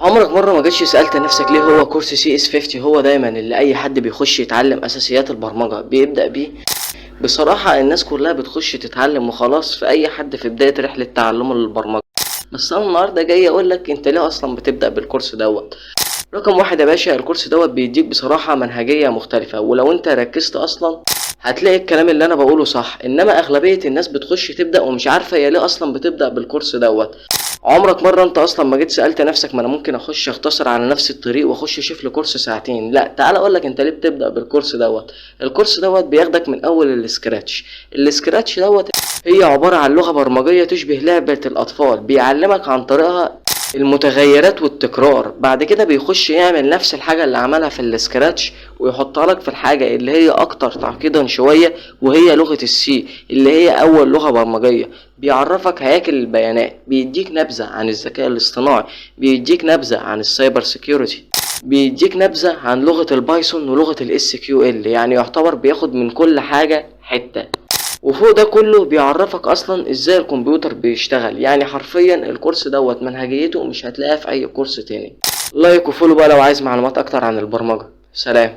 عمرك مرة ما جيتش سألت نفسك ليه هو كورس سي اس 50 هو دايما اللي اي حد بيخش يتعلم اساسيات البرمجة بيبدأ بيه؟ بصراحة الناس كلها بتخش تتعلم وخلاص في اي حد في بداية رحلة تعلمه للبرمجة. بس انا النهاردة جاي اقولك انت ليه اصلا بتبدأ بالكورس دوت. رقم واحد يا باشا، الكورس دوت بيديك بصراحة منهجية مختلفة، ولو انت ركزت اصلا هتلاقي الكلام اللي انا بقوله صح. انما اغلبية الناس بتخش تبدأ ومش عارفة هي ليه اصلا بتبدأ بالكورس دوت. عمرك مرة انت اصلا ما جيت سألت نفسك ما انا ممكن اخش اختصر على نفس الطريق واخش اشوف لي كورس ساعتين؟ لا، تعال اقولك انت ليه بتبدأ بالكورس دوت. الكورس دوت بياخدك من اول السكراتش. السكراتش دوت هي عبارة عن لغة برمجية تشبه لعبة الاطفال، بيعلمك عن طريقها المتغيرات والتكرار. بعد كده بيخش يعمل نفس الحاجة اللي عملها في السكراتش ويحطها لك في الحاجة اللي هي اكتر تعقيدا شوية، وهي لغة السي اللي هي اول لغة برمجية. بيعرفك هياكل البيانات، بيديك نبذة عن الذكاء الاصطناعي، بيديك نبذة عن السايبر سيكيورتي، بيديك نبذة عن لغة البايثون ولغة الاس كيو ال. يعني يعتبر بياخد من كل حاجة حتة. وفوق ده كله بيعرفك اصلا ازاي الكمبيوتر بيشتغل. يعني حرفيا الكورس دوت منهجيته مش هتلاقيها في اي كورس تاني. لايك وفولو بقى لو عايز معلومات اكتر عن البرمجة. سلام.